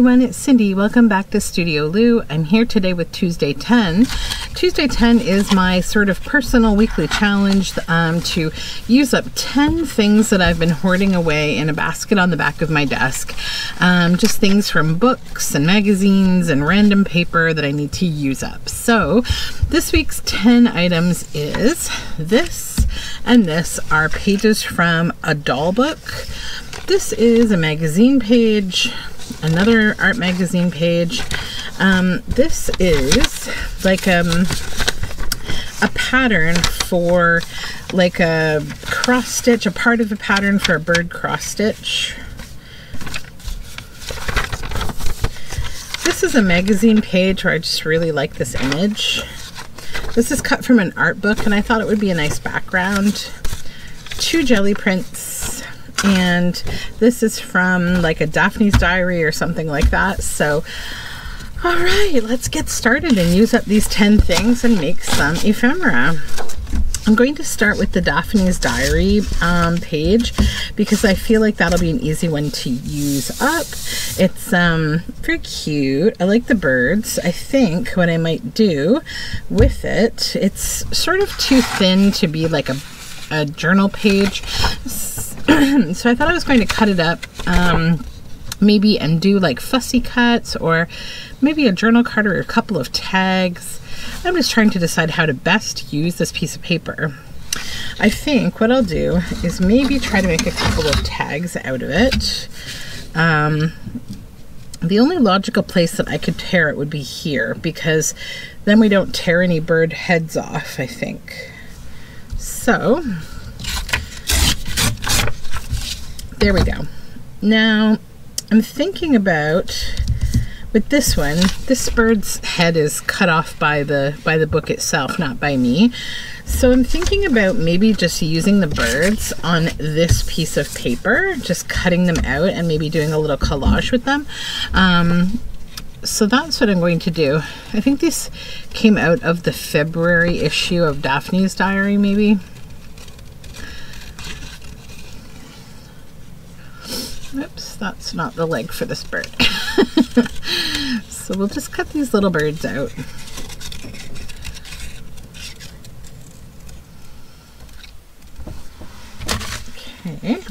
everyone, it's Cindy. Welcome back to Studioloo. I'm here today with Tuesday 10. Tuesday 10 is my sort of personal weekly challenge to use up 10 things that I've been hoarding away in a basket on the back of my desk. Just things from books and magazines and random paper that I need to use up. So this week's 10 items is this and this are pages from a doll book. This is a magazine page, another art magazine page. This is like a pattern for like a cross stitch, a part of a pattern for a bird cross stitch. This is a magazine page where I just really like this image. This is cut from an art book and I thought it would be a nice background. 2 jelly prints. And this is from like a Daphne's Diary or something like that. So, all right, let's get started and use up these 10 things and make some ephemera. I'm going to start with the Daphne's Diary page because I feel like that'll be an easy one to use up. It's very cute. I like the birds. I think what I might do with it, it's sort of too thin to be like a journal page. So I thought I was going to cut it up maybe and do like fussy cuts or maybe a journal card or a couple of tags. I'm just trying to decide how to best use this piece of paper. I think what I'll do is maybe try to make a couple of tags out of it. The only logical place that I could tear it would be here because then we don't tear any bird heads off, I think. So there we go. Now I'm thinking about with this one, this bird's head is cut off by the book itself, not by me. So I'm thinking about maybe just using the birds on this piece of paper, just cutting them out and maybe doing a little collage with them. So that's what I'm going to do. I think this came out of the February issue of Daphne's Diary, maybe. Oops, that's not the leg for this bird. So we'll just cut these little birds out. Okay.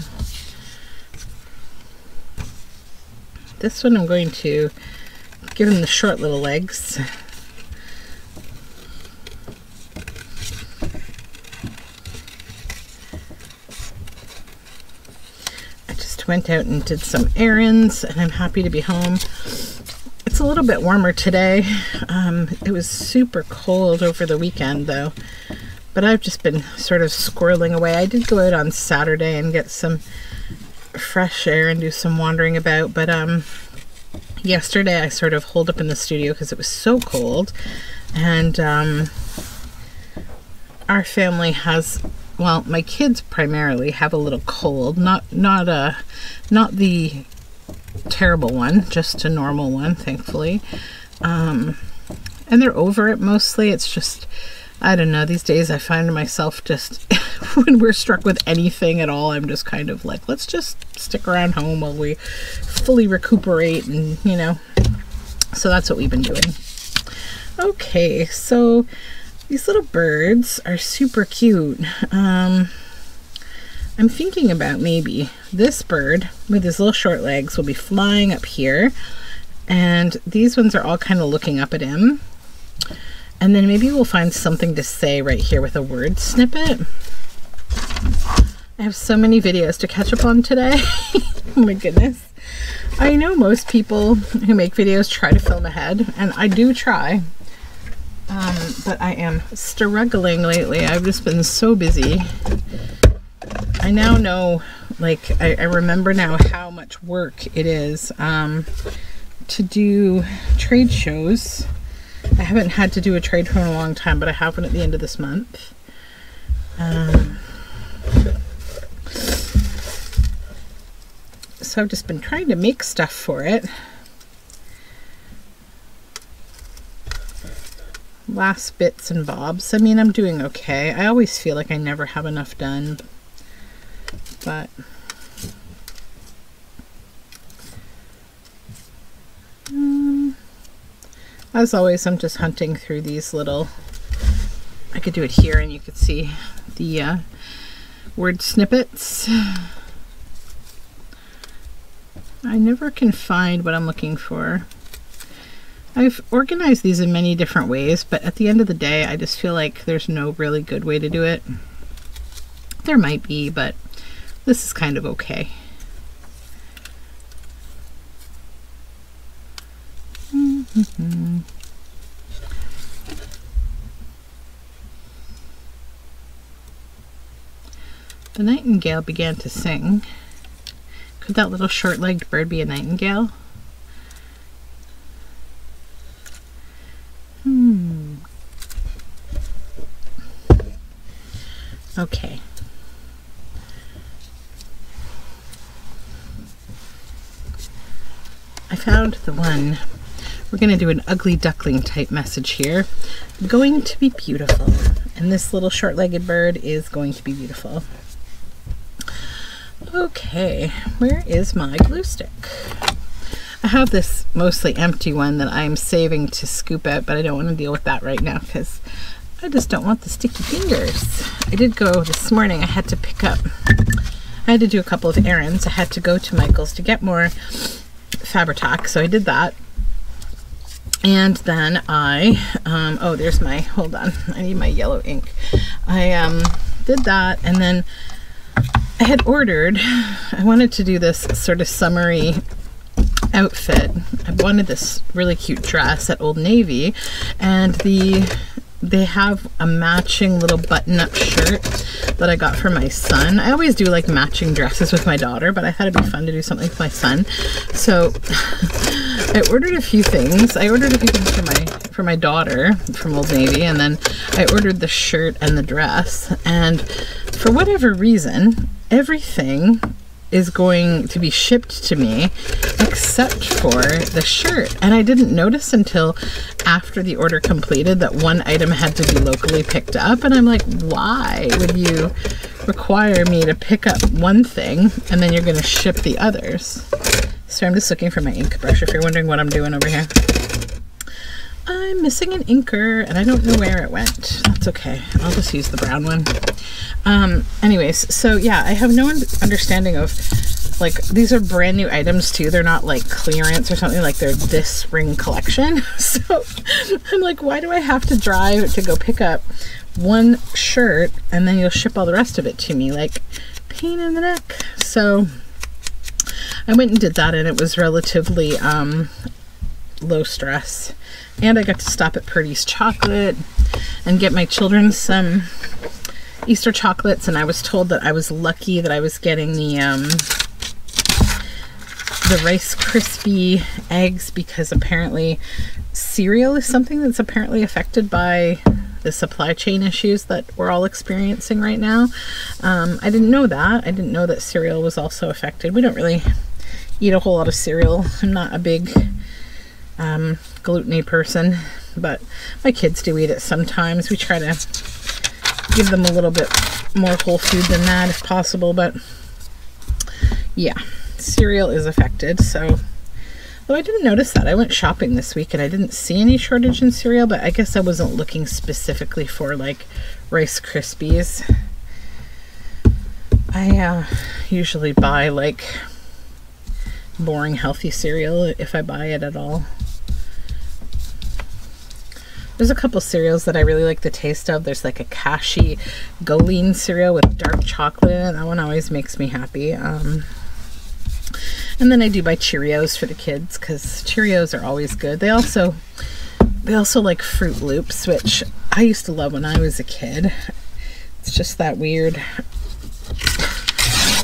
This one I'm going to give him the short little legs. Went out and did some errands and I'm happy to be home. It's a little bit warmer today. It was super cold over the weekend though, but I've just been sort of squirreling away. I did go out on Saturday and get some fresh air and do some wandering about, but yesterday I sort of holed up in the studio because it was so cold, and our family has, well, my kids primarily have a little cold, not the terrible one, just a normal one, thankfully. And they're over it mostly. It's just, I don't know, these days I find myself just, when we're struck with anything at all, I'm just kind of like, let's just stick around home while we fully recuperate and, you know. So that's what we've been doing. Okay, so these little birds are super cute. I'm thinking about maybe this bird with his little short legs will be flying up here, and these ones are all kind of looking up at him. And then maybe we'll find something to say right here with a word snippet. I have so many videos to catch up on today. Oh my goodness. I know most people who make videos try to film ahead, and I do try. But I am struggling lately. I've just been so busy. I now know, like, I remember now how much work it is to do trade shows. I haven't had to do a trade show in a long time, but I have one at the end of this month. So I've just been trying to make stuff for it. Last bits and bobs. I mean, I'm doing okay. I always feel like I never have enough done, but As always, I'm just hunting through these little, I could do it here and you could see the word snippets. I never can find what I'm looking for. I've organized these in many different ways, but at the end of the day, I just feel like there's no really good way to do it. There might be, but this is kind of okay. The nightingale began to sing. Could that little short-legged bird be a nightingale? Okay. I found the one. We're going to do an ugly duckling type message here. Going to be beautiful. And this little short-legged bird is going to be beautiful. Okay, where is my glue stick? I have this mostly empty one that I'm saving to scoop out, but I don't want to deal with that right now because I just don't want the sticky fingers. I did go this morning, I had to do a couple of errands. I had to go to Michael's to get more Fabri-Tac, so I did that. And then oh, there's my, hold on, I need my yellow ink. I did that, and then I had ordered, I wanted to do this sort of summery outfit. I wanted this really cute dress at Old Navy, and they have a matching little button-up shirt that I got for my son. I always do like matching dresses with my daughter, but I thought it'd be fun to do something with my son. So I ordered a few things. I ordered a few things for my daughter from Old Navy, and then I ordered the shirt and the dress. And for whatever reason, everything is going to be shipped to me except for the shirt. And I didn't notice until after the order completed that one item had to be locally picked up. And I'm like, why would you require me to pick up one thing and then you're going to ship the others? So I'm just looking for my ink brush if you're wondering what I'm doing over here. I'm missing an inker and I don't know where it went. That's okay. I'll just use the brown one. Anyways, so yeah, I have no understanding of, like, these are brand new items too. They're not like clearance or something, like they're this spring collection. So I'm like, why do I have to drive to go pick up one shirt and then you'll ship all the rest of it to me? Like, pain in the neck. So I went and did that, and it was relatively low stress. And I got to stop at Purdy's Chocolate and get my children some Easter chocolates, and I was told that I was lucky that I was getting the Rice Krispie eggs, because apparently cereal is something that's apparently affected by the supply chain issues that we're all experiencing right now. I didn't know that. I didn't know that cereal was also affected. We don't really eat a whole lot of cereal. I'm not a big gluten-y person, but my kids do eat it sometimes. We try to give them a little bit more whole food than that if possible, but yeah, cereal is affected. So, though I didn't notice that. I went shopping this week and I didn't see any shortage in cereal, but I guess I wasn't looking specifically for like Rice Krispies. I usually buy like boring healthy cereal if I buy it at all. There's a couple cereals that I really like the taste of. There's like a Kashi Goleen cereal with dark chocolate in it. That one always makes me happy. And then I do buy Cheerios for the kids because Cheerios are always good. They also like Fruit Loops, which I used to love when I was a kid. It's just that weird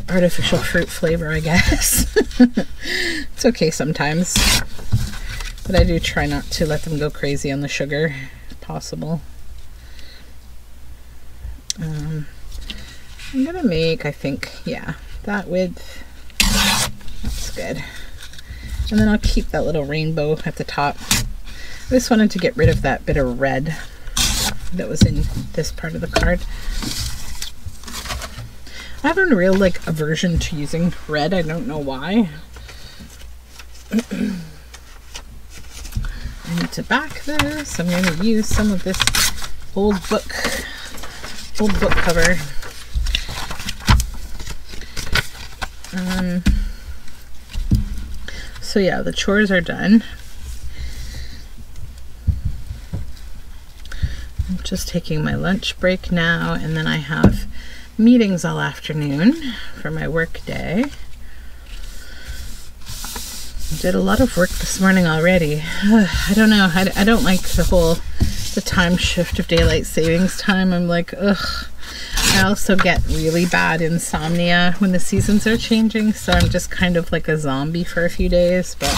artificial fruit flavor, I guess. It's okay sometimes. But I do try not to let them go crazy on the sugar, if possible. I'm gonna make, I think, yeah, that width. That's good. And then I'll keep that little rainbow at the top. I just wanted to get rid of that bit of red that was in this part of the card. I have a real like aversion to using red. I don't know why. I need to back this. I'm going to use some of this old book cover. So yeah, the chores are done. I'm just taking my lunch break now, and then I have meetings all afternoon for my work day. Did a lot of work this morning already. I don't know. I don't like the time shift of daylight savings time. I'm like, ugh. I also get really bad insomnia when the seasons are changing, so I'm just kind of like a zombie for a few days, but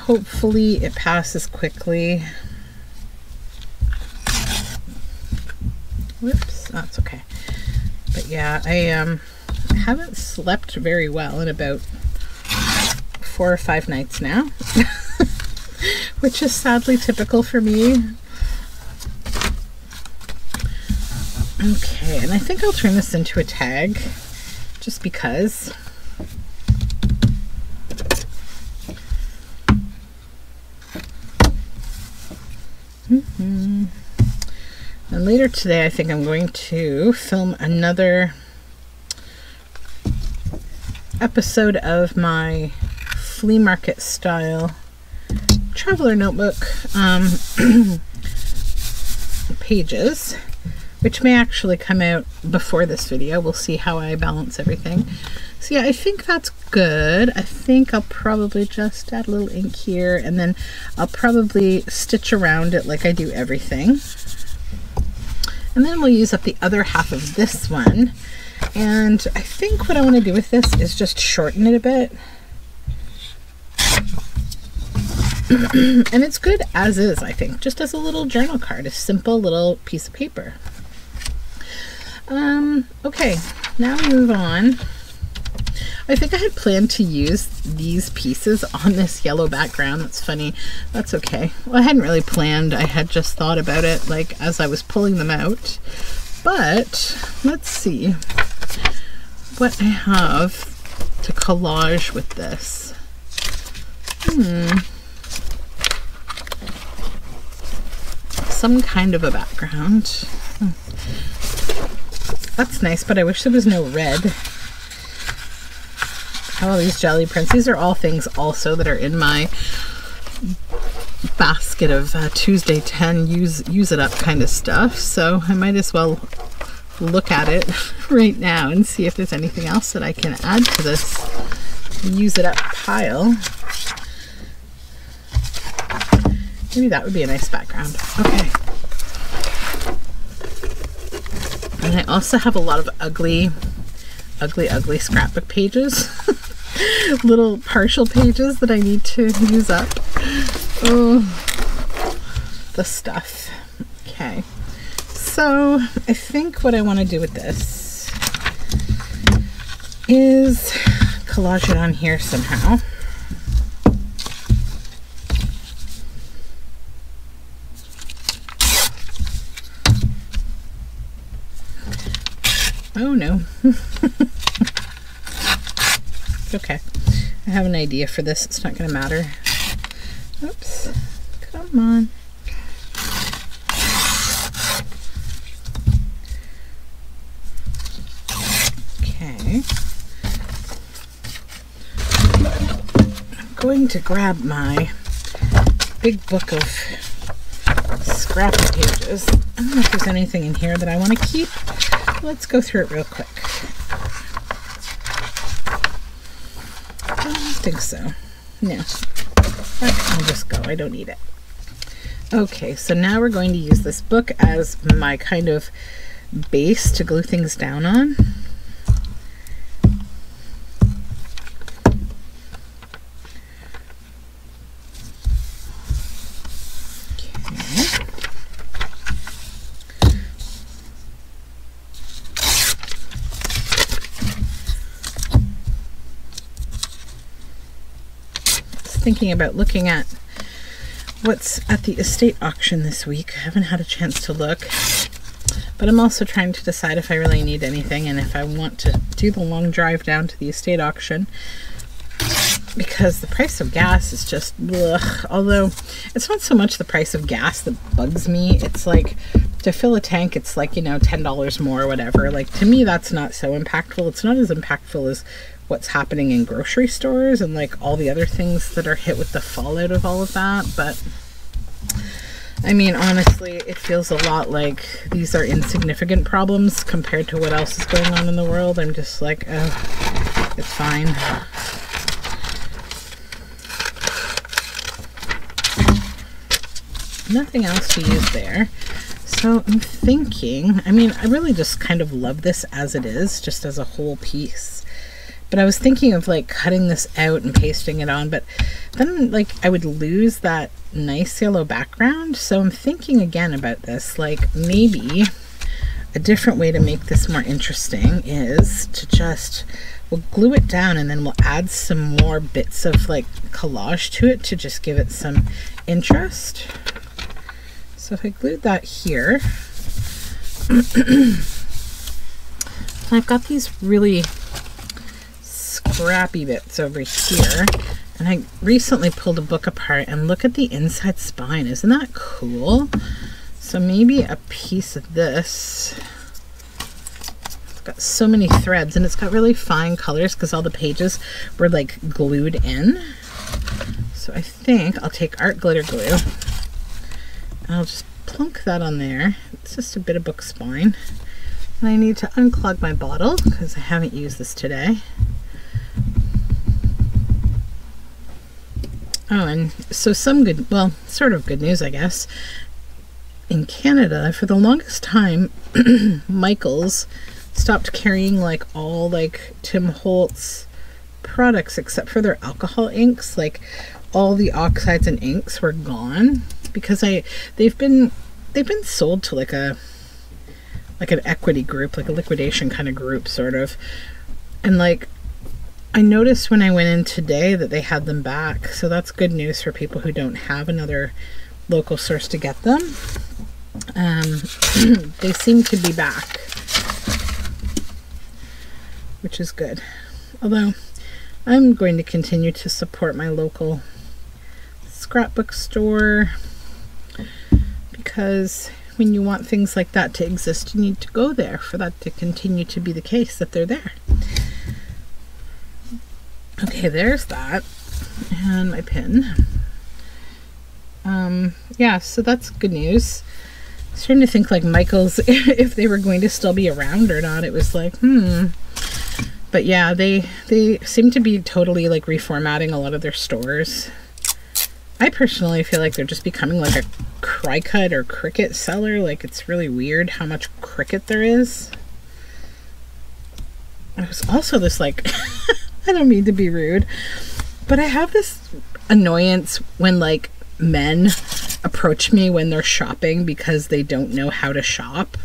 hopefully it passes quickly. Whoops, that's okay. But yeah, I haven't slept very well in about 4 or 5 nights now, which is sadly typical for me. Okay, and I think I'll turn this into a tag, just because. And later today, I think I'm going to film another episode of my flea market style traveler notebook pages, which may actually come out before this video. We'll see how I balance everything. So yeah, I think that's good. I think I'll probably just add a little ink here, and then I'll probably stitch around it like I do everything. And then we'll use up the other half of this one. And I think what I want to do with this is just shorten it a bit. And it's good as is, I think, just as a little journal card, a simple little piece of paper. Okay, now we move on. I think I had planned to use these pieces on this yellow background. That's funny. That's okay. Well, I hadn't really planned. I had just thought about it like as I was pulling them out. But let's see what I have to collage with this. Some kind of a background. That's nice, but I wish there was no red. Oh, these jelly prints. These are all things also that are in my basket of Tuesday 10 use it up kind of stuff. So I might as well look at it right now and see if there's anything else that I can add to this use it up pile. Maybe that would be a nice background. Okay. And I also have a lot of ugly scrapbook pages. Little partial pages that I need to use up. Oh, the stuff. Okay. So I think what I want to do with this is collage it on here somehow. Oh no. Okay. I have an idea for this. It's not going to matter. Oops. Come on. Okay. I'm going to grab my big book of scrapbook pages. I don't know if there's anything in here that I want to keep. Let's go through it real quick. I don't think so. No. I'll just go. I don't need it. Okay, so now we're going to use this book as my kind of base to glue things down on. Thinking about looking at what's at the estate auction this week. I haven't had a chance to look, but I'm also trying to decide if I really need anything and if I want to do the long drive down to the estate auction. because the price of gas is just ugh. Although it's not so much the price of gas that bugs me. It's like to fill a tank, it's like, you know, $10 more or whatever. Like, to me, that's not so impactful. It's not as impactful as what's happening in grocery stores and like all the other things that are hit with the fallout of all of that. But I mean, honestly, it feels a lot like these are insignificant problems compared to what else is going on in the world. I'm just like, oh, it's fine. Nothing else to use there. So I'm thinking, I mean, I really just kind of love this as it is, just as a whole piece. But I was thinking of like cutting this out and pasting it on, but then like I would lose that nice yellow background. So I'm thinking again about this, like maybe a different way to make this more interesting is to just, we'll glue it down and then we'll add some more bits of like collage to it to just give it some interest. So if I glued that here, I've got these really scrappy bits over here, and I recently pulled a book apart and look at the inside spine. Isn't that cool? So maybe a piece of this. It's got so many threads and it's got really fine colors because all the pages were like glued in. So I think I'll take art glitter glue. I'll just plunk that on there. It's just a bit of book spine. And I need to unclog my bottle because I haven't used this today. Oh, and so some good, well, sort of good news, I guess. In Canada, for the longest time, Michaels stopped carrying like all like Tim Holtz products except for their alcohol inks. Like all the oxides and inks were gone. Because they've been sold to like an equity group, like a liquidation kind of group sort of. And like I noticed when I went in today that they had them back. So that's good news for people who don't have another local source to get them. They seem to be back, which is good. Although I'm going to continue to support my local scrapbook store, because when you want things like that to exist, you need to go there for that to continue to be the case, that they're there. Okay, there's that. And my pin. Yeah, so that's good news. I was trying to think like Michaels, if they were going to still be around or not. It was like, But yeah, they seem to be totally like reformatting a lot of their stores. I personally feel like they're just becoming like a Cricut or Cricut seller. Like it's really weird how much Cricut there is. There's also this like, I don't mean to be rude, but I have this annoyance when like men approach me when they're shopping because they don't know how to shop.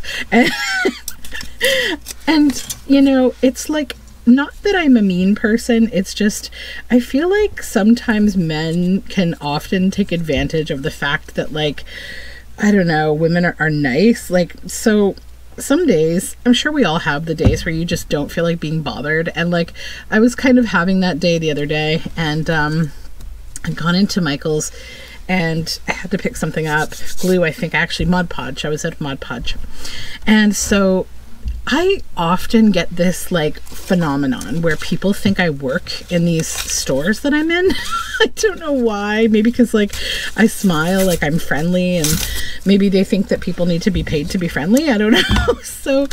And you know, it's like, not that I'm a mean person, it's just I feel like sometimes men can often take advantage of the fact that like, I don't know, women are nice. Like, so some days, I'm sure we all have the days where you just don't feel like being bothered, and like I was kind of having that day the other day, and I'd gone into Michael's and I had to pick something up, glue, I think actually Mod Podge. I was at Mod Podge, and so I often get this like phenomenon where people think I work in these stores that I'm in. I don't know why. Maybe because like I smile, like I'm friendly, and maybe they think that people need to be paid to be friendly. I don't know. So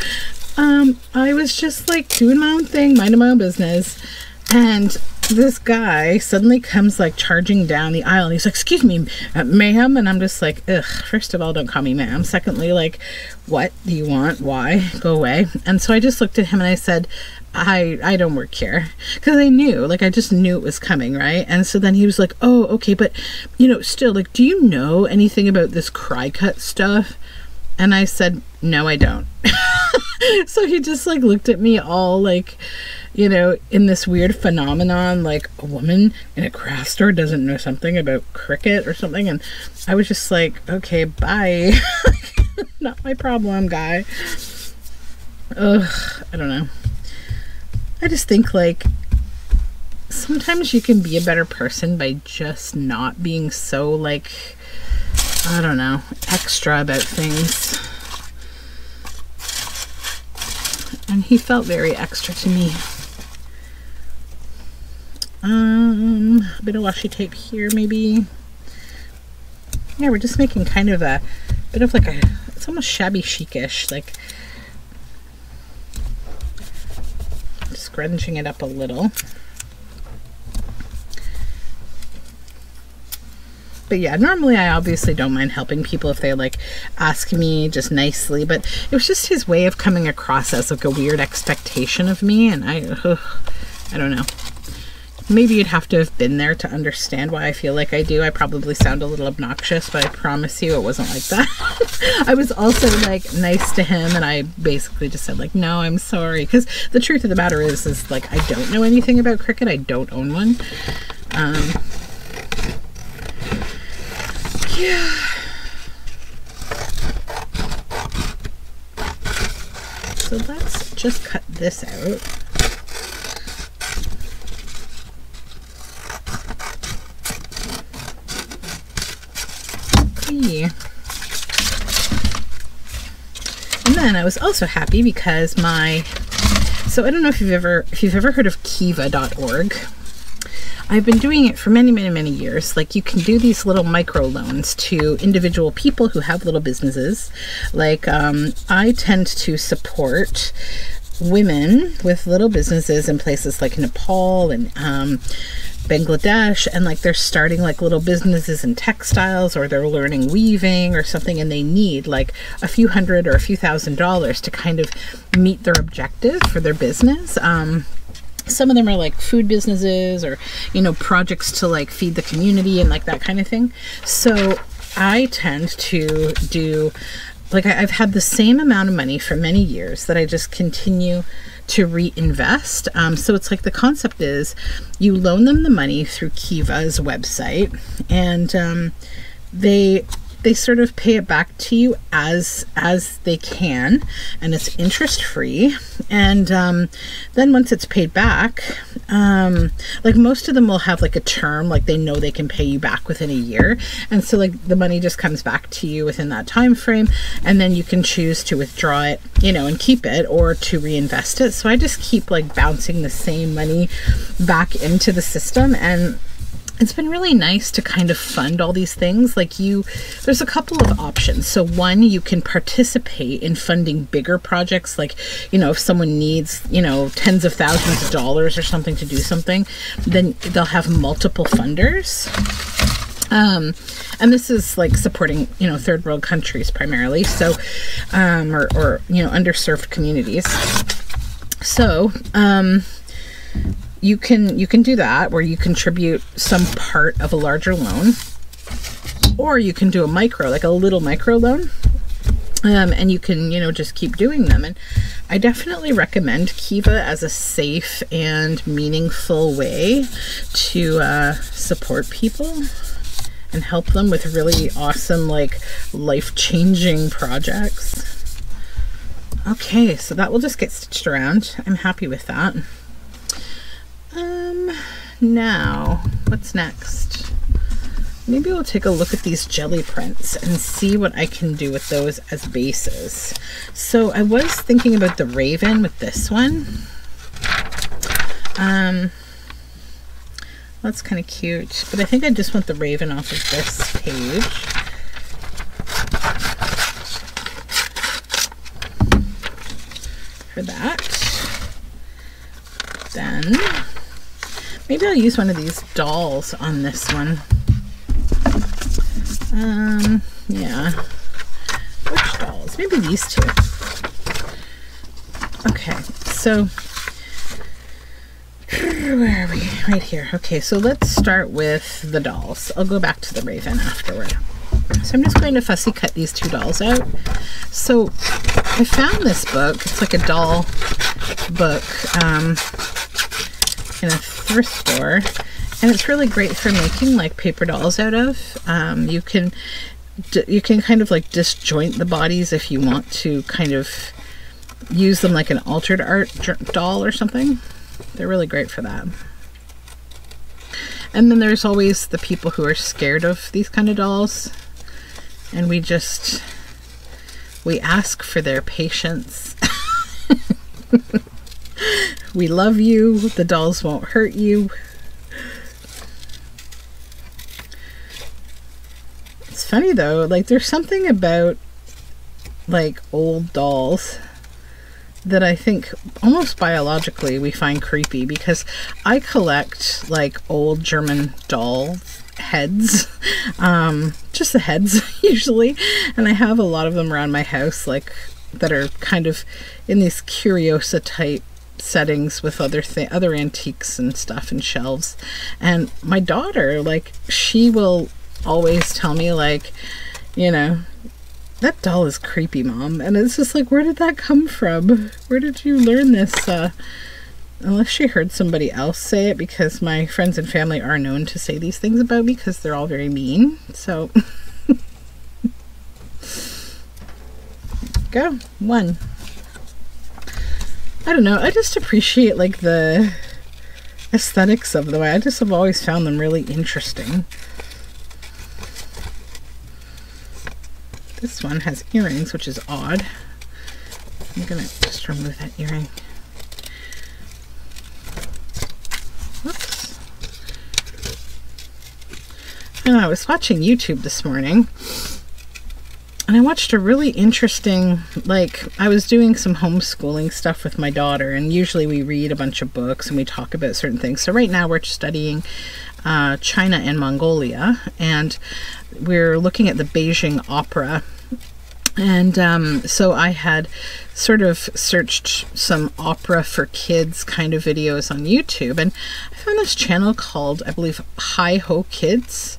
I was just like doing my own thing, minding my own business, and this guy suddenly comes like charging down the aisle and he's like, "Excuse me, ma'am," and I'm just like, ugh, first of all, don't call me ma'am. Secondly, like, what do you want? Why? Go away. And so I just looked at him and I said, I don't work here, because I knew, like I just knew it was coming, right? And so then he was like, "Oh, okay, but you know, still, like, do you know anything about this Cricut stuff?" And I said, "No, I don't." So he just like looked at me all like, you know, in this weird phenomenon, like a woman in a craft store doesn't know something about Cricut or something. And I was just like, okay, bye. Not my problem, guy. Ugh, I don't know. I just think like sometimes you can be a better person by just not being so, like, I don't know, extra about things. And he felt very extra to me. A bit of washi tape here, maybe. Yeah, we're just making kind of a bit of like a, it's almost shabby chic-ish, like scrunching it up a little. But yeah, normally I obviously don't mind helping people if they like ask me just nicely, but it was just his way of coming across as like a weird expectation of me, and I don't know. Maybe you'd have to have been there to understand why I feel like I do. I probably sound a little obnoxious, but I promise you it wasn't like that. I was also like nice to him, and I basically just said like, no, I'm sorry. Because the truth of the matter is like, I don't know anything about Cricut. I don't own one. Yeah. So let's just cut this out. And then I was also happy because so I don't know if you've ever heard of kiva.org. I've been doing it for many years. Like, you can do these little micro loans to individual people who have little businesses. Like, I tend to support women with little businesses in places like Nepal and Bangladesh, and like they're starting like little businesses in textiles, or they're learning weaving or something, and they need like a few $100 or a few $1,000s to kind of meet their objective for their business. Some of them are like food businesses, or, you know, projects to like feed the community and like that kind of thing. So I tend to do, like, I've had the same amount of money for many years that I just continue to reinvest. So it's like the concept is you loan them the money through Kiva's website, and they sort of pay it back to you as they can, and it's interest free. And then once it's paid back, like most of them will have like a term, like they know they can pay you back within a year, and so like the money just comes back to you within that time frame, and then you can choose to withdraw it, you know, and keep it, or to reinvest it. So I just keep like bouncing the same money back into the system, and it's been really nice to kind of fund all these things. Like, there's a couple of options. So one, you can participate in funding bigger projects. Like, you know, if someone needs, you know, tens of thousands of dollars or something to do something, then they'll have multiple funders. And this is like supporting, you know, third world countries primarily. So, or, you know, underserved communities. So, you can do that, where you contribute some part of a larger loan, or you can do a micro, like a little micro loan, and you can, you know, just keep doing them. And I definitely recommend Kiva as a safe and meaningful way to support people and help them with really awesome, like, life-changing projects. Okay, so that will just get stitched around. I'm happy with that. Now, what's next? Maybe we'll take a look at these jelly prints and see what I can do with those as bases. So I was thinking about the raven with this one. That's kind of cute, but I think I just want the raven off of this page. For that. Then maybe I'll use one of these dolls on this one. Yeah. Which dolls? Maybe these two. Okay, so where are we? Right here. Okay, so let's start with the dolls. I'll go back to the raven afterward. So I'm just going to fussy cut these two dolls out. So I found this book. It's like a doll book in a thrift store, and it's really great for making like paper dolls out of. You can kind of like disjoint the bodies if you want to kind of use them like an altered art doll or something. They're really great for that. And then there's always the people who are scared of these kind of dolls. And we ask for their patience. We love you. The dolls won't hurt you. It's funny though, like there's something about like old dolls that I think almost biologically we find creepy, because I collect like old German doll heads, just the heads usually, and I have a lot of them around my house, like that are kind of in these curiosa type settings with other antiques and stuff and shelves. And my daughter, like, she will always tell me, like, you know, that doll is creepy, Mom. And it's just like, where did that come from? Where did you learn this? Unless she heard somebody else say it, because my friends and family are known to say these things about me because they're all very mean. So go. One. I don't know. I just appreciate like the aesthetics of them. I just have always found them really interesting. This one has earrings, which is odd. I'm gonna just remove that earring. Whoops. And I was watching YouTube this morning, and I watched a really interesting, like, I was doing some homeschooling stuff with my daughter, and usually we read a bunch of books and we talk about certain things. So right now we're studying China and Mongolia, and we're looking at the Beijing opera. And so I had sort of searched some opera for kids kind of videos on YouTube, and I found this channel called, I believe, Hi Ho Kids,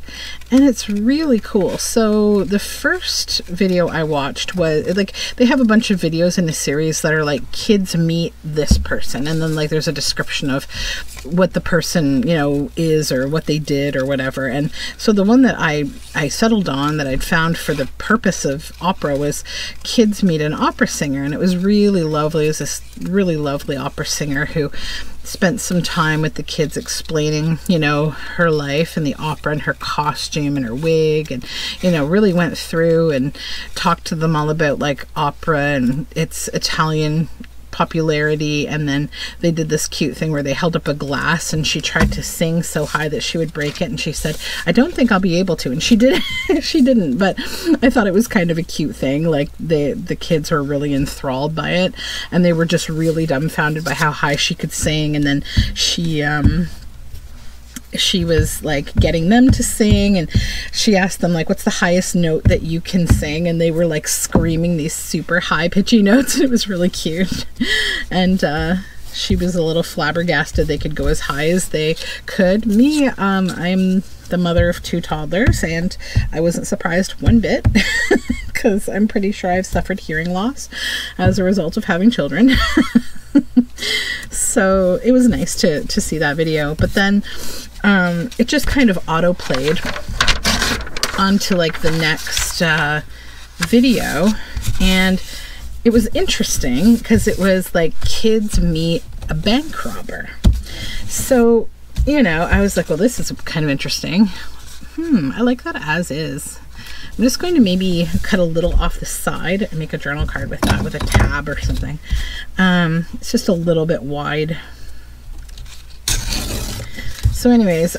and it's really cool. So the first video I watched was, like, they have a bunch of videos in the series that are like, kids meet this person, and then like there's a description of what the person, you know, is or what they did or whatever. And so the one that I settled on, that I'd found for the purpose of opera, was Kids Meet an Opera Singer, and it was really lovely. It was this really lovely opera singer who spent some time with the kids explaining, you know, her life and the opera and her costume and her wig, and, you know, really went through and talked to them all about like opera and its Italian popularity. And then they did this cute thing where they held up a glass and she tried to sing so high that she would break it, and she said, I don't think I'll be able to, and she did. She didn't, but I thought it was kind of a cute thing. Like the kids were really enthralled by it, and they were just really dumbfounded by how high she could sing. And then she was like getting them to sing, and she asked them like, what's the highest note that you can sing, and they were like screaming these super high pitchy notes. It was really cute. And she was a little flabbergasted they could go as high as they could. Me, I'm the mother of 2 toddlers, and I wasn't surprised one bit, because I'm pretty sure I've suffered hearing loss as a result of having children. So it was nice to see that video. But then it just kind of auto played onto like the next video, and it was interesting because it was like Kids Meet a Bank Robber. So, you know, I was like, well, this is kind of interesting. I like that as is. I'm just going to maybe cut a little off the side and make a journal card with that, with a tab or something. It's just a little bit wide. So anyways,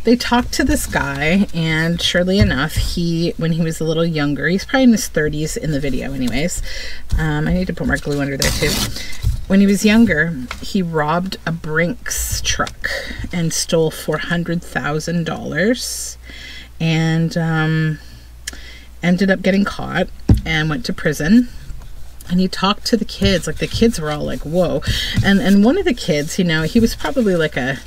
they talked to this guy, and surely enough, when he was a little younger, he's probably in his 30s in the video anyways. I need to put more glue under there too. When he was younger, he robbed a Brinks truck and stole $400,000, and ended up getting caught and went to prison. And he talked to the kids, like the kids were all like, whoa. And one of the kids, you know, he was probably like a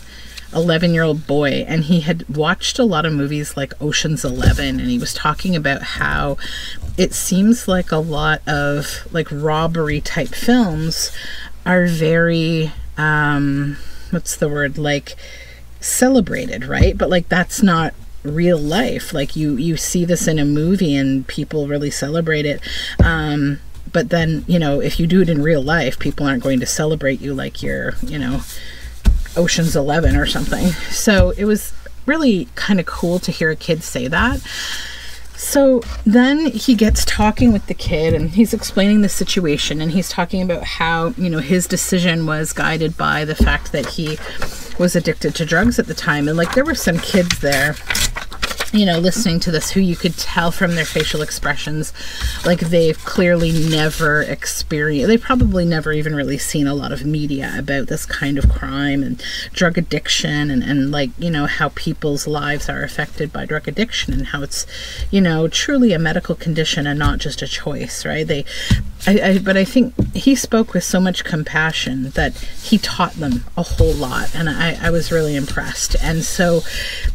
11-year-old boy, and he had watched a lot of movies like Ocean's 11, and he was talking about how it seems like a lot of like robbery type films are very, what's the word, like celebrated, right? But like that's not real life. Like you see this in a movie and people really celebrate it. But then, you know, if you do it in real life, people aren't going to celebrate you like you're, you know, Ocean's 11 or something. So it was really kind of cool to hear a kid say that. So then he gets talking with the kid, and he's explaining the situation, and he's talking about how, you know, his decision was guided by the fact that he was addicted to drugs at the time. And like, there were some kids there, you know, listening to this who you could tell from their facial expressions, like they've clearly never experienced, they've probably never even really seen a lot of media about this kind of crime and drug addiction, and like, you know, how people's lives are affected by drug addiction, and how it's, you know, truly a medical condition and not just a choice, right? But I think he spoke with so much compassion that he taught them a whole lot, and I was really impressed. And so,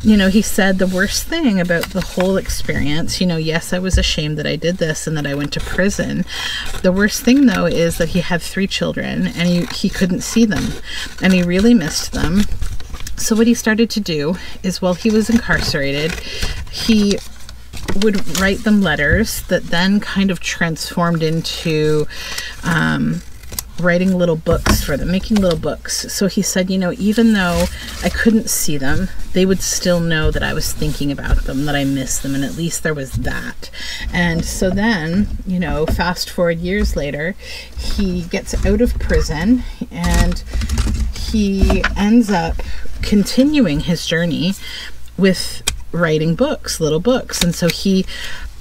you know, he said the worst thing about the whole experience, you know, yes, I was ashamed that I did this and that I went to prison. The worst thing, though, is that he had 3 children, and he couldn't see them, and he really missed them. So what he started to do is, while he was incarcerated, he would write them letters that then kind of transformed into writing little books for them, making little books. So he said, you know, even though I couldn't see them, they would still know that I was thinking about them, that I missed them, and at least there was that. And so then, you know, fast forward years later, he gets out of prison, and he ends up continuing his journey with writing books, little books. And so he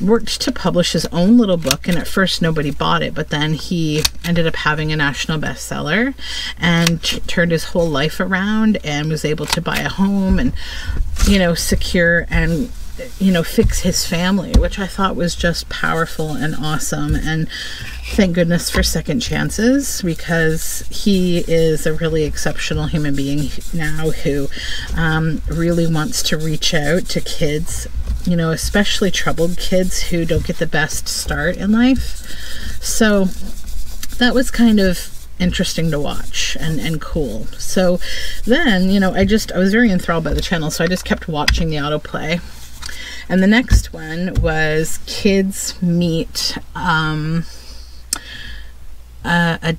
worked to publish his own little book, and at first nobody bought it, but then he ended up having a national bestseller and turned his whole life around, and was able to buy a home and, you know, secure and, you know, fix his family, which I thought was just powerful and awesome. And thank goodness for second chances, because he is a really exceptional human being now who really wants to reach out to kids, you know, especially troubled kids who don't get the best start in life. So that was kind of interesting to watch and cool. So then, you know, I was very enthralled by the channel, so I just kept watching the autoplay. And the next one was Kids Meet a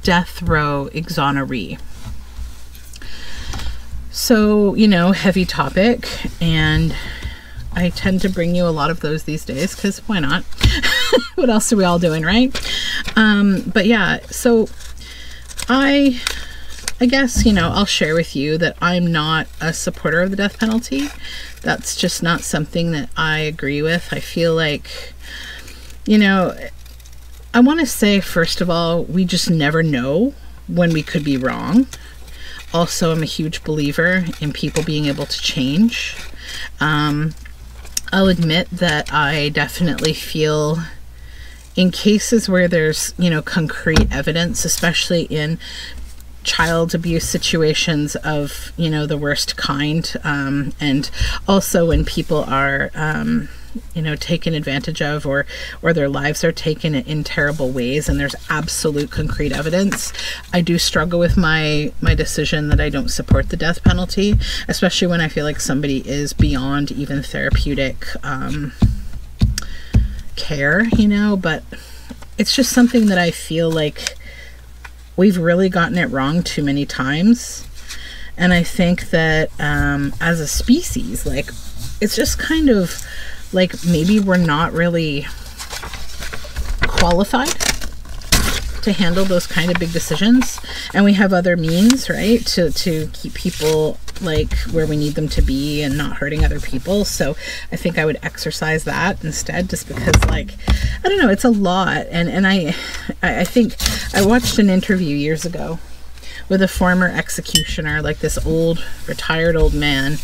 Death Row Exoneree. So, you know, heavy topic, and I tend to bring you a lot of those these days, because why not? What else are we all doing, right? But yeah, so I guess, you know, I'll share with you that I'm not a supporter of the death penalty. That's just not something that I agree with. I feel like, you know, I want to say, first of all, we just never know when we could be wrong. Also, I'm a huge believer in people being able to change. I'll admit that I definitely feel in cases where there's, you know, concrete evidence, especially in child abuse situations of, you know, the worst kind, and also when people are, you know, taken advantage of, or their lives are taken in terrible ways, and there's absolute concrete evidence. I do struggle with my decision that I don't support the death penalty, especially when I feel like somebody is beyond even therapeutic care, you know. But it's just something that I feel like we've really gotten it wrong too many times. And I think that as a species, like, it's just kind of like maybe we're not really qualified to handle those kind of big decisions, and we have other means, right, to keep people like where we need them to be and not hurting other people. So I think I would exercise that instead, just because, like, I don't know, it's a lot. And I think I watched an interview years ago with a former executioner, like this old, retired old man.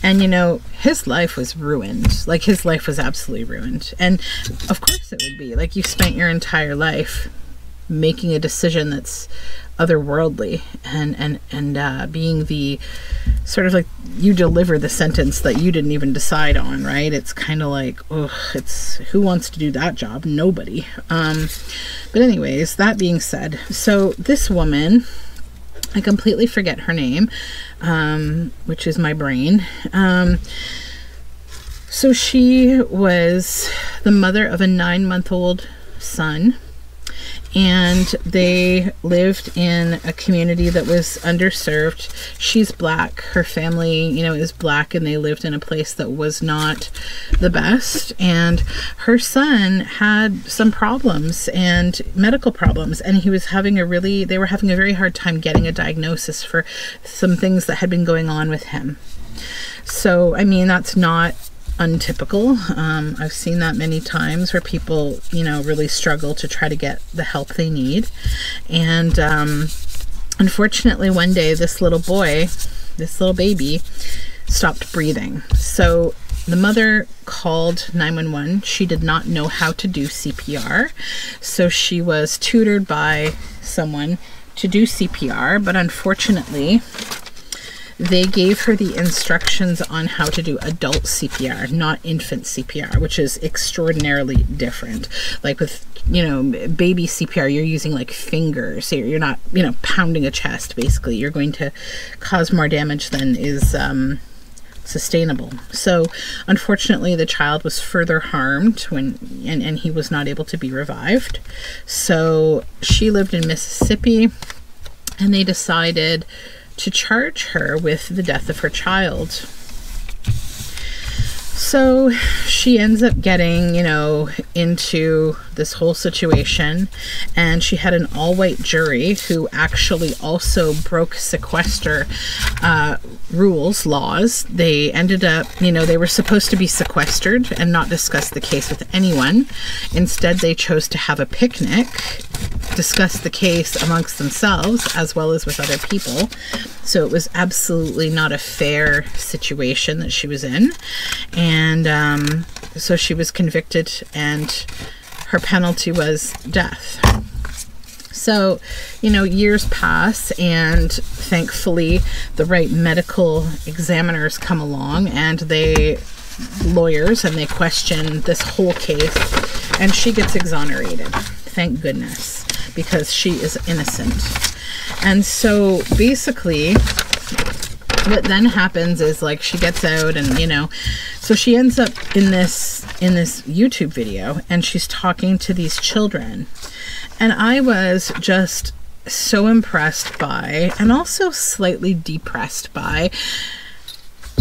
And, you know, his life was ruined. Like, his life was absolutely ruined. And of course it would be. Like, you spent your entire life making a decision that's otherworldly, and being the sort of like, you deliver the sentence that you didn't even decide on, right? It's kind of like, ugh, it's, who wants to do that job? Nobody. But anyways, that being said, so this woman, I completely forget her name, which is my brain. So she was the mother of a 9-month-old son, and they lived in a community that was underserved. She's black, her family, you know, is black, and they lived in a place that was not the best, and her son had some problems and medical problems, and they were having a very hard time getting a diagnosis for some things that had been going on with him. So, I mean, that's not untypical. I've seen that many times where people, you know, really struggle to try to get the help they need. And unfortunately, one day, this little baby, stopped breathing. So the mother called 911. She did not know how to do CPR. So she was tutored by someone to do CPR, but unfortunately, they gave her the instructions on how to do adult CPR, not infant CPR, which is extraordinarily different. Like with, you know, baby CPR, you're using like fingers. So you're not, you know, pounding a chest, basically. You're going to cause more damage than is sustainable. So unfortunately, the child was further harmed and he was not able to be revived. So she lived in Mississippi, and they decided to charge her with the death of her child. So she ends up getting, you know, into this whole situation, and she had an all-white jury who actually also broke sequester laws. They ended up, you know, they were supposed to be sequestered and not discuss the case with anyone. Instead, they chose to have a picnic, discuss the case amongst themselves as well as with other people. So it was absolutely not a fair situation that she was in. And so she was convicted, and her penalty was death. So, you know, years pass, and thankfully the right medical examiners come along, and they question this whole case, and she gets exonerated. Thank goodness, because she is innocent. And so basically what then happens is, like, she gets out, and, you know, so she ends up in this YouTube video, and she's talking to these children. And I was just so impressed by, and also slightly depressed by,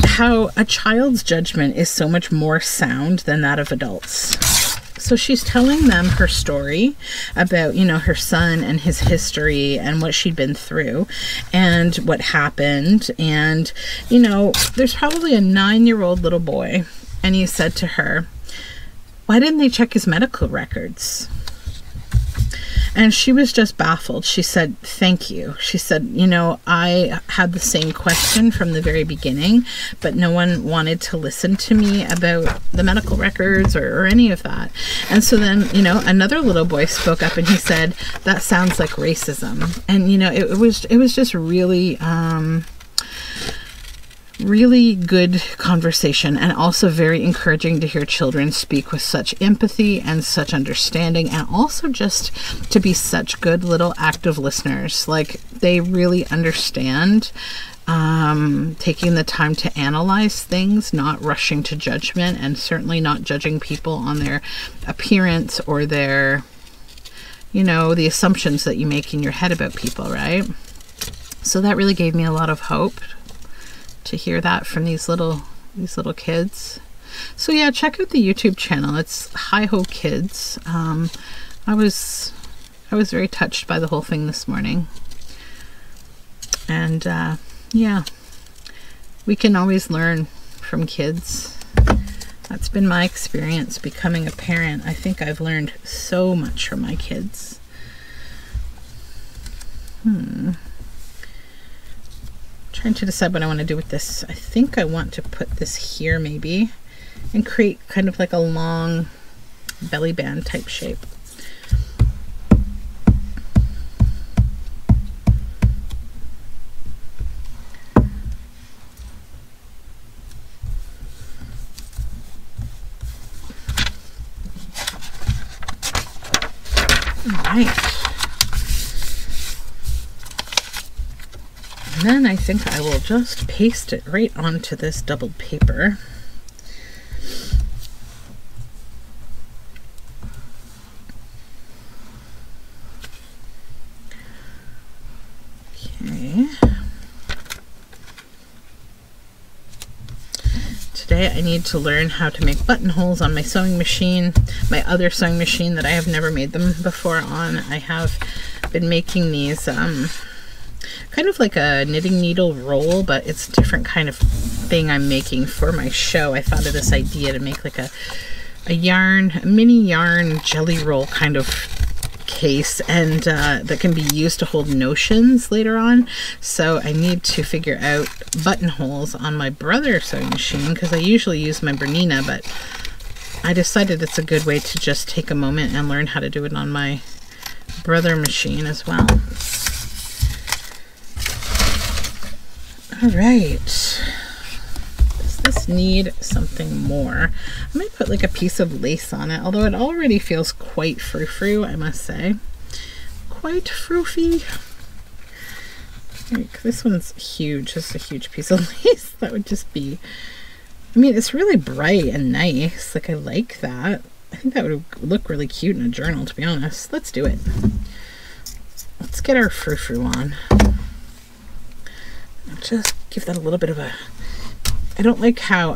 how a child's judgment is so much more sound than that of adults. So she's telling them her story about, you know, her son and his history and what she'd been through and what happened. And, you know, there's probably a 9-year-old little boy, and he said to her, "Why didn't they check his medical records?" And she was just baffled. She said, "Thank you." She said, "You know, I had the same question from the very beginning, but no one wanted to listen to me about the medical records or any of that." And so then, you know, another little boy spoke up, and he said, "That sounds like racism." And, you know, it was just really, really good conversation, and also very encouraging to hear children speak with such empathy and such understanding, and also just to be such good little active listeners. Like, they really understand taking the time to analyze things, not rushing to judgment, and certainly not judging people on their appearance or their, you know, the assumptions that you make in your head about people, right? So that really gave me a lot of hope to hear that from these little kids. So yeah, check out the YouTube channel. It's Hi Ho Kids. I was very touched by the whole thing this morning. And yeah, we can always learn from kids. That's been my experience becoming a parent. I think I've learned so much from my kids. Trying to decide what I want to do with this. I think I want to put this here maybe and create kind of like a long belly band type shape. All right. And then I think I will just paste it right onto this doubled paper. today I need to learn how to make buttonholes on my sewing machine, my other sewing machine that I have never made them before on. I have been making these kind of like a knitting needle roll, but it's a different kind of thing I'm making for my show. I thought of this idea to make like a mini yarn jelly roll kind of case, and that can be used to hold notions later on. So I need to figure out buttonholes on my brother sewing machine, because I usually use my Bernina, but I decided it's a good way to just take a moment and learn how to do it on my brother machine as well. All right, does this need something more? I might put like a piece of lace on it, although it already feels quite frou-frou, I must say. Quite froofy. Like, this one's huge, just a huge piece of lace. That would just be, I mean, it's really bright and nice. Like, I like that. I think that would look really cute in a journal, to be honest. Let's do it. Let's get our frou-frou on. Just give that a little bit of a, I don't like how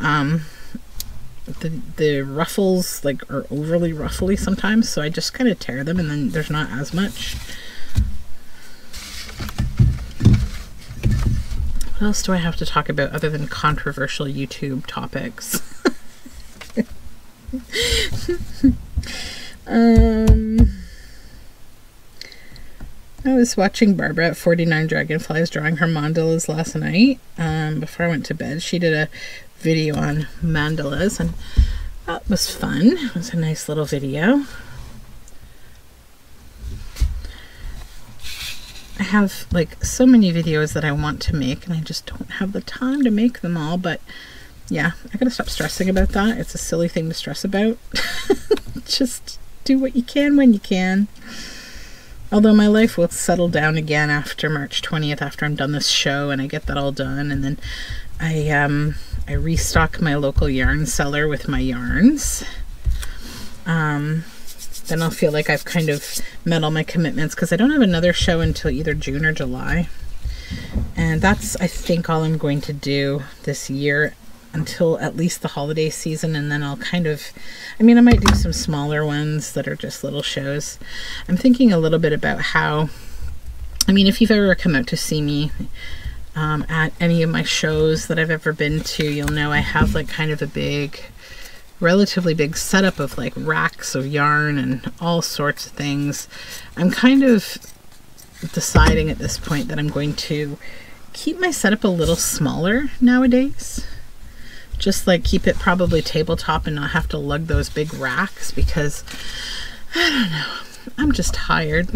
the ruffles like are overly ruffly sometimes, so I just kind of tear them and then there's not as much. What else do I have to talk about other than controversial YouTube topics? I was watching Barbara at 49 Dragonflies drawing her mandalas last night. Before I went to bed, she did a video on mandalas, and that was fun. It was a nice little video. I have like so many videos that I want to make, and I just don't have the time to make them all, but yeah, I gotta stop stressing about that. It's a silly thing to stress about. Just do what you can when you can. Although my life will settle down again after March 20th, after I'm done this show and I get that all done, and then I restock my local yarn cellar with my yarns. Then I'll feel like I've kind of met all my commitments, because I don't have another show until either June or July. And that's, I think, all I'm going to do this year until at least the holiday season, and then I'll kind of, I mean, I might do some smaller ones that are just little shows. I'm thinking a little bit about how, I mean, if you've ever come out to see me at any of my shows that I've ever been to, you'll know I have like kind of a big, relatively big setup of like racks of yarn and all sorts of things. I'm kind of deciding at this point that I'm going to keep my setup a little smaller nowadays. Just like keep it probably tabletop and not have to lug those big racks, because I don't know, I'm just tired.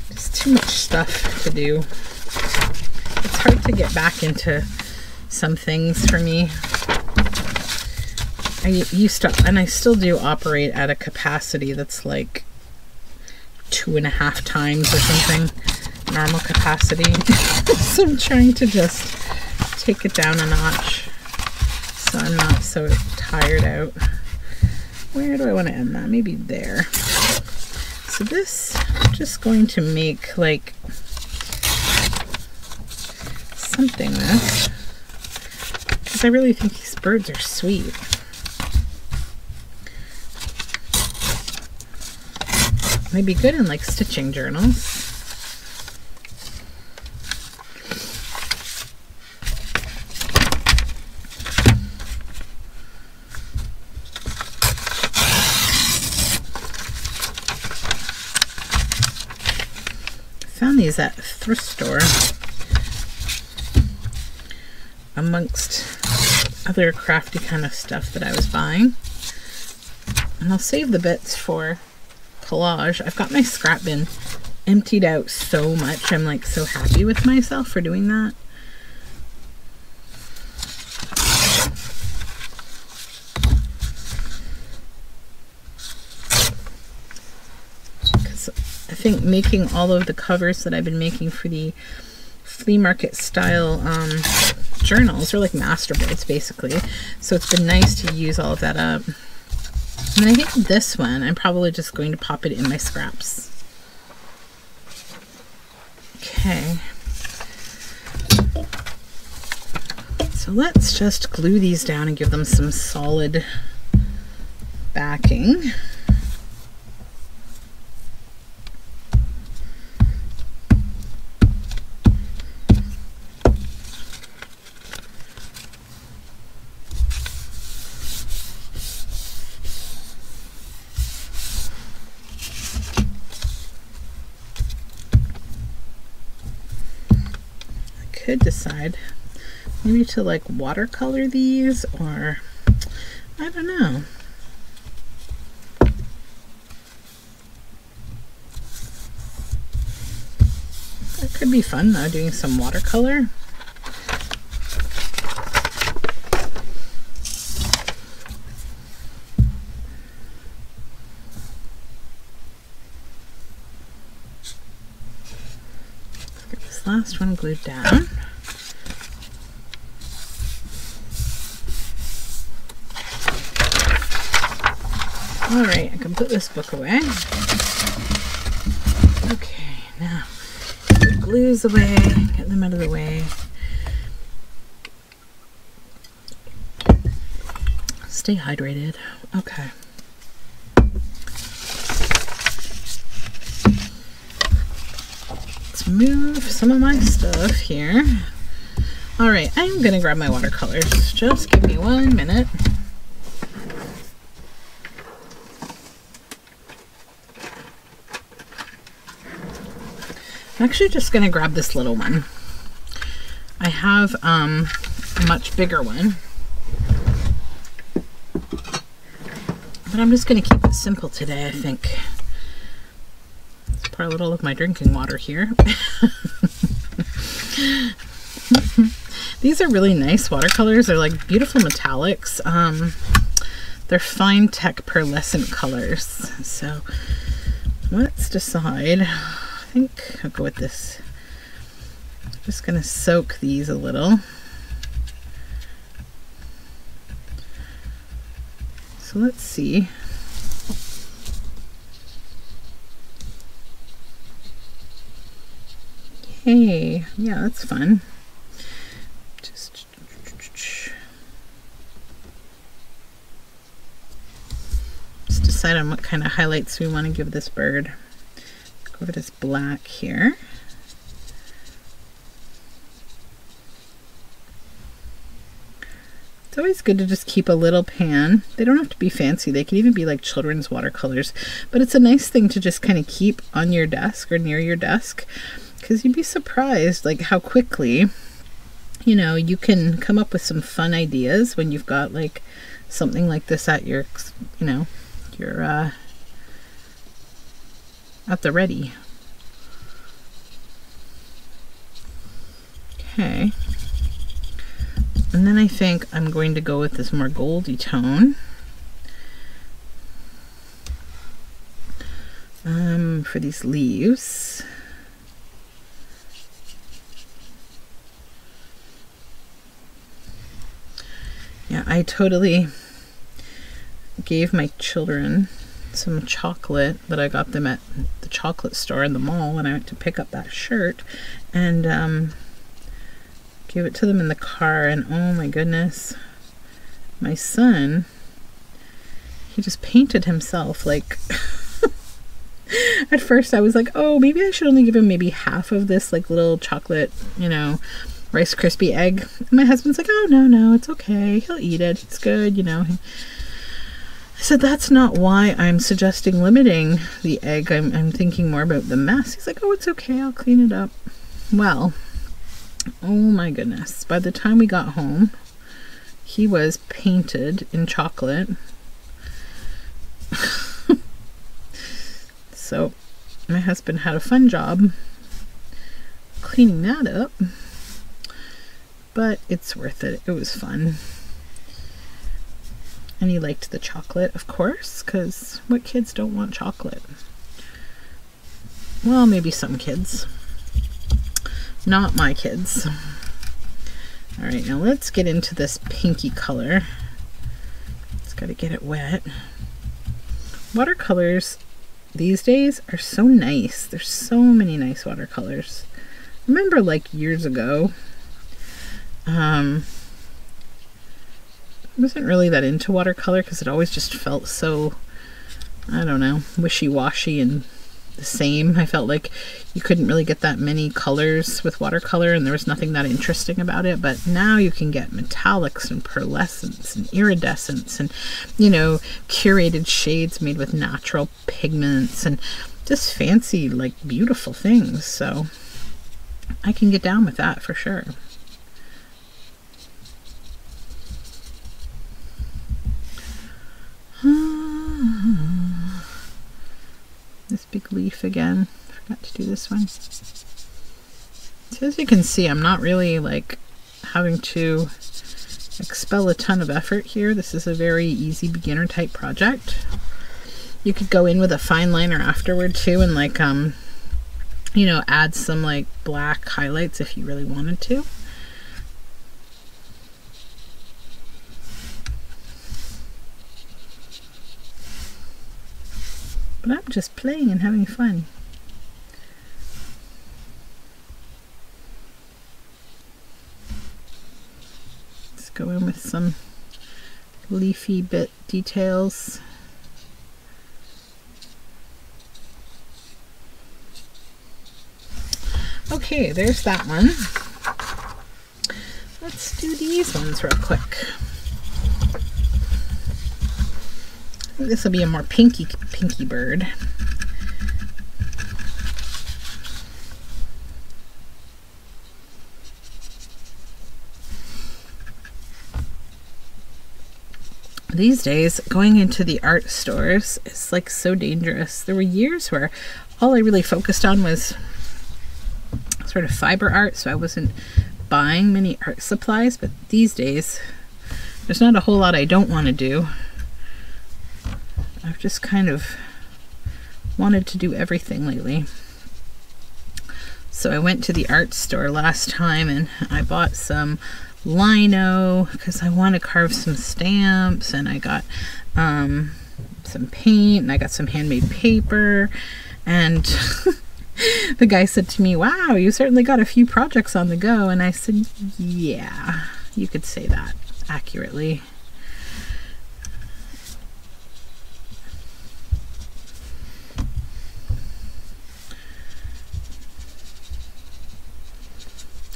Just too much stuff to do. It's hard to get back into some things for me. I used to, and I still do operate at a capacity that's like 2.5 times or something normal capacity. So I'm trying to just take it down a notch so I'm not so tired out. Where do I want to end that? Maybe there. So this, I'm just going to make like something with, because I really think these birds are sweet. They'd be good in like stitching journals. Found these at a thrift store amongst other crafty kind of stuff that I was buying. And I'll save the bits for collage. I've got my scrap bin emptied out so much. I'm like so happy with myself for doing that. Because I think making all of the covers that I've been making for the flea market style journals are like masterboards basically. So it's been nice to use all of that up. And I think this one, I'm probably just going to pop it in my scraps. Okay. So let's just glue these down and give them some solid backing. Could decide maybe to like watercolor these, or I don't know. That could be fun though, doing some watercolor. Last one glued down. All right, I can put this book away. Okay, now get the glues away, get them out of the way. Stay hydrated. Okay. Move some of my stuff here. All right, I'm gonna grab my watercolors. Just give me 1 minute. I'm actually just gonna grab this little one. I have a much bigger one, but I'm just gonna keep it simple today, I think. Pour a little of my drinking water here. These are really nice watercolors. They're like beautiful metallics. They're fine tech pearlescent colors. So let's decide. I think I'll go with this. I'm just gonna soak these a little. So let's see. Hey, yeah, that's fun. Just decide on what kind of highlights we want to give this bird. Go over this black here. It's always good to just keep a little pan. They don't have to be fancy. They can even be like children's watercolors, but it's a nice thing to just kind of keep on your desk or near your desk. Because you'd be surprised like how quickly, you know, you can come up with some fun ideas when you've got like something like this at your, you know, your at the ready. Okay. And then I think I'm going to go with this more goldy tone. For these leaves. Yeah, I totally gave my children some chocolate that I got them at the chocolate store in the mall when I went to pick up that shirt, and gave it to them in the car, and oh my goodness, my son, he just painted himself like at first I was like, oh, maybe I should only give him maybe half of this like little chocolate, you know, Rice Krispie egg. And my husband's like, oh no, it's okay, he'll eat it, it's good, you know. I said, that's not why I'm suggesting limiting the egg. I'm thinking more about the mess. He's like, oh, it's okay, I'll clean it up. Well, oh my goodness, by the time we got home he was painted in chocolate. So my husband had a fun job cleaning that up, but it's worth it. It was fun. And he liked the chocolate, of course, because what kids don't want chocolate? Well, maybe some kids. Not my kids. All right, now let's get into this pinky color. Just got to get it wet. Watercolors these days are so nice. There's so many nice watercolors. remember like years ago, I wasn't really that into watercolor because it always just felt so, I don't know, wishy-washy and the same. I felt like you couldn't really get that many colors with watercolor and there was nothing that interesting about it. But now you can get metallics and pearlescence and iridescence and, you know, curated shades made with natural pigments and just fancy, like, beautiful things. So I can get down with that for sure. This big leaf again. Forgot to do this one. So as you can see, I'm not really like having to expel a ton of effort here. This is a very easy beginner type project. You could go in with a fine liner afterward too and like you know, add some like black highlights if you really wanted to. But I'm just playing and having fun. Let's go in with some leafy bit details. Okay, there's that one. Let's do these ones real quick. This will be a more pinky bird. These days, going into the art stores is like so dangerous. There were years where all I really focused on was sort of fiber art, so I wasn't buying many art supplies, but these days there's not a whole lot I don't want to do. I've just kind of wanted to do everything lately. So I went to the art store last time and I bought some lino because I want to carve some stamps, and I got some paint, and I got some handmade paper, and the guy said to me, "Wow, you certainly got a few projects on the go." And I said, "Yeah, you could say that accurately."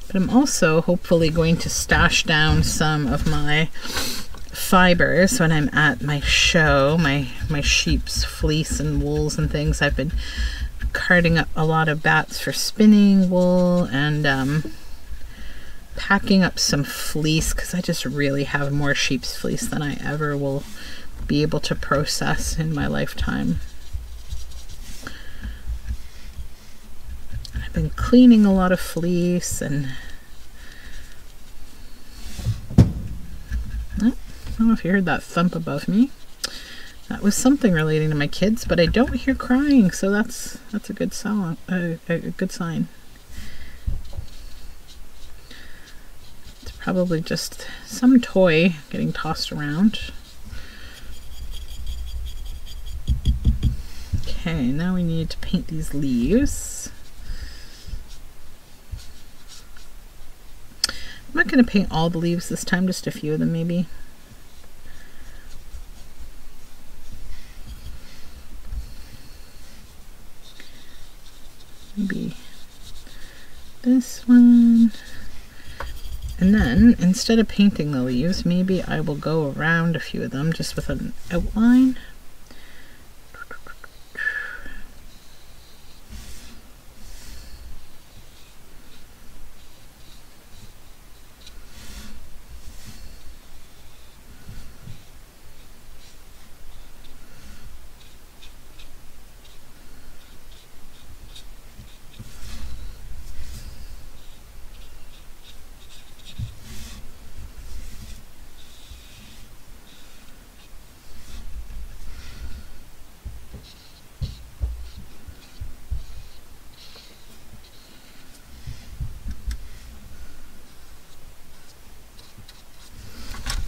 But I'm also hopefully going to stash down some of my fibers when I'm at my show, my sheep's fleece and wools and things. I've been carting up a lot of bats for spinning wool and packing up some fleece because I just really have more sheep's fleece than I ever will be able to process in my lifetime. I've been cleaning a lot of fleece, and I don't know if you heard that thump above me. That was something relating to my kids, but I don't hear crying, so that's a good song, a good sign. It's probably just some toy getting tossed around. Okay, now we need to paint these leaves. I'm not going to paint all the leaves this time, just a few of them maybe. Maybe this one. And then, instead of painting the leaves, maybe I will go around a few of them just with an outline.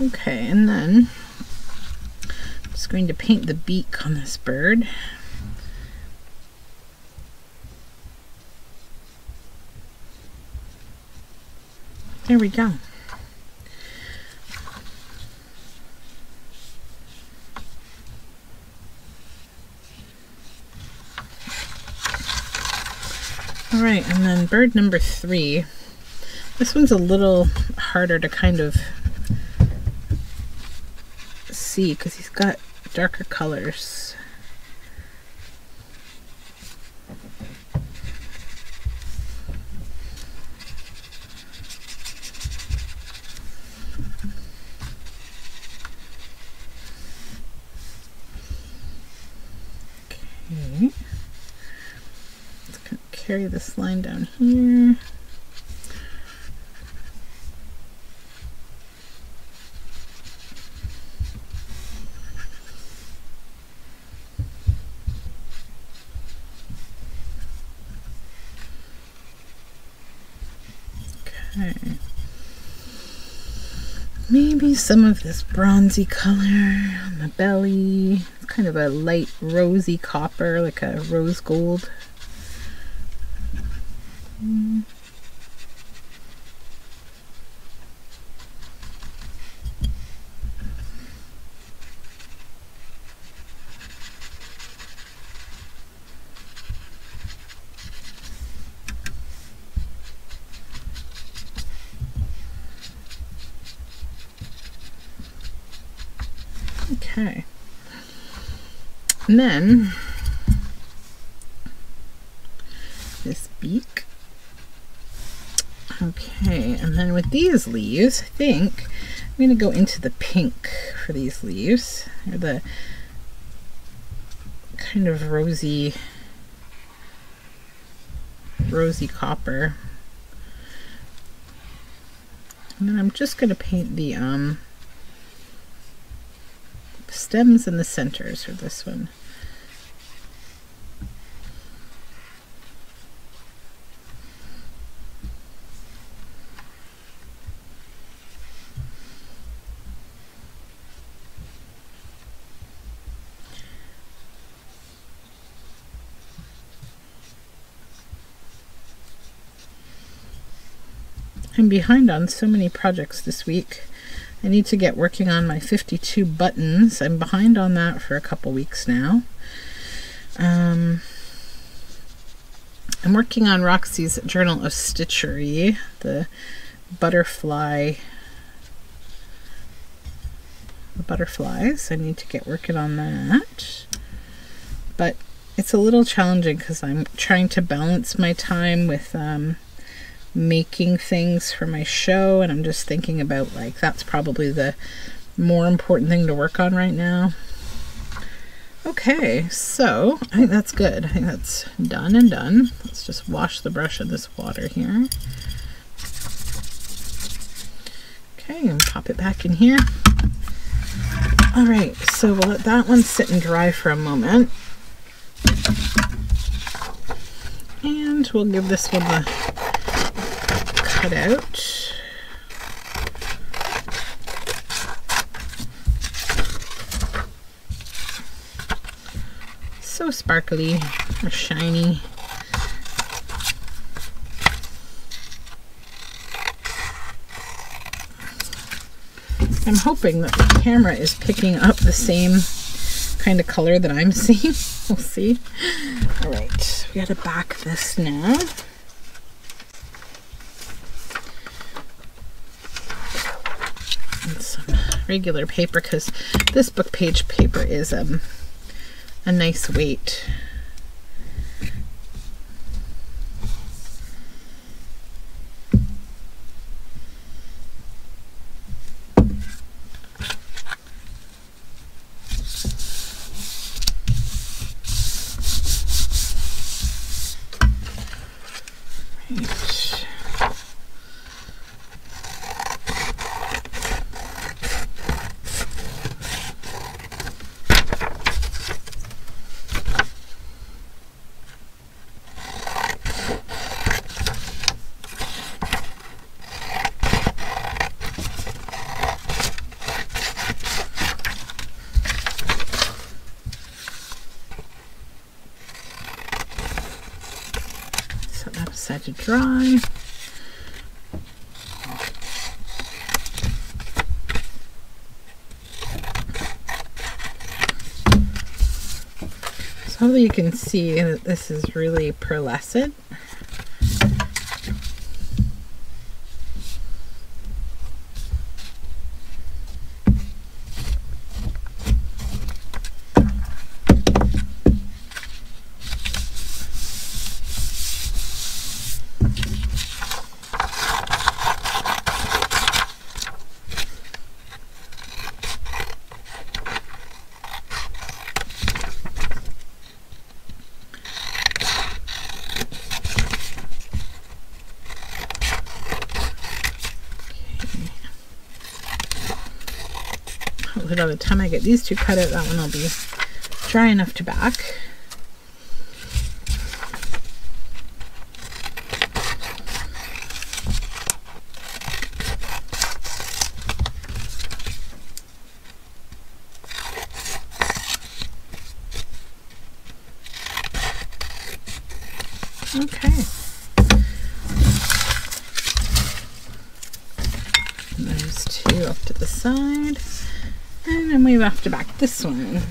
Okay, and then I'm just going to paint the beak on this bird. There we go. All right, and then bird number 3. This one's a little harder to kind of see because he's got darker colors. Okay. Let's kind of carry this line down here. Okay. Maybe some of this bronzy color on the belly. It's kind of a light rosy copper, like a rose gold. Okay, and then this beak. Okay, and then with these leaves, I think I'm going to go into the pink for these leaves, or the kind of rosy copper. And then I'm just going to paint the stems and the centers for this one. I'm behind on so many projects this week. I need to get working on my 52 buttons. I'm behind on that for a couple weeks now. I'm working on Roxy's Journal of Stitchery, the butterflies. I need to get working on that. But it's a little challenging because I'm trying to balance my time with making things for my show, and I'm just thinking about, like, that's probably the more important thing to work on right now. Okay, so I think that's good. I think that's done and done. Let's just wash the brush in this water here. Okay, and pop it back in here. All right, so we'll let that one sit and dry for a moment. And we'll give this one a cut out. So sparkly or shiny. I'm hoping that the camera is picking up the same kind of color that I'm seeing. We'll see. All right, we gotta back this now. And some regular paper, because this book page paper is a nice weight. To dry. So hopefully you can see that this is really pearlescent. By the time I get these two cut out, that one will be dry enough to back. Okay. Those two up to the side. And then we have to back this one.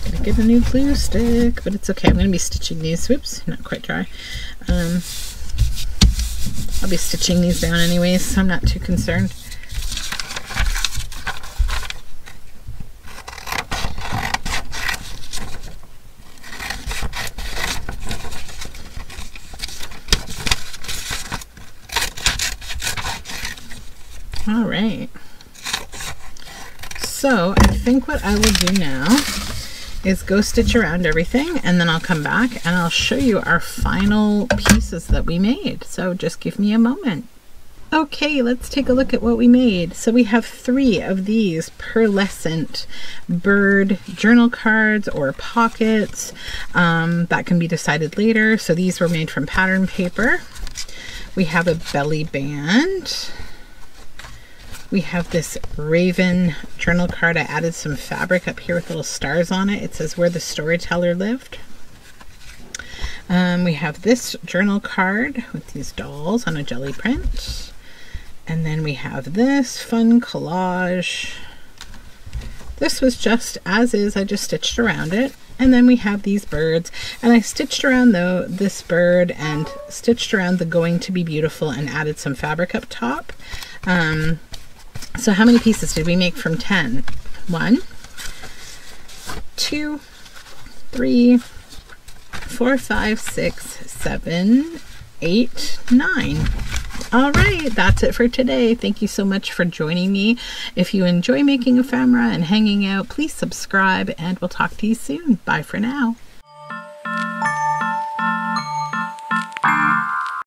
Gotta get a new glue stick, but it's okay. I'm gonna be stitching these. Whoops, not quite dry. I'll be stitching these down anyways, so I'm not too concerned. All right, so I think what I will do now is go stitch around everything, and then I'll come back and I'll show you our final pieces that we made. So just give me a moment. Okay, let's take a look at what we made. So we have 3 of these pearlescent bird journal cards or pockets. That can be decided later. So these were made from pattern paper. We have a belly band. We have this raven journal card. I added some fabric up here with little stars on it. It says where the storyteller lived. We have this journal card with these dolls on a jelly print. And then we have this fun collage. This was just as is, I just stitched around it. And then we have these birds, and I stitched around this bird and stitched around the going to be beautiful and added some fabric up top. So how many pieces did we make from 10? 1, 2, 3, 4, 5, 6, 7, 8, 9. All right, that's it for today. Thank you so much for joining me. If you enjoy making ephemera and hanging out, please subscribe, and we'll talk to you soon. Bye for now.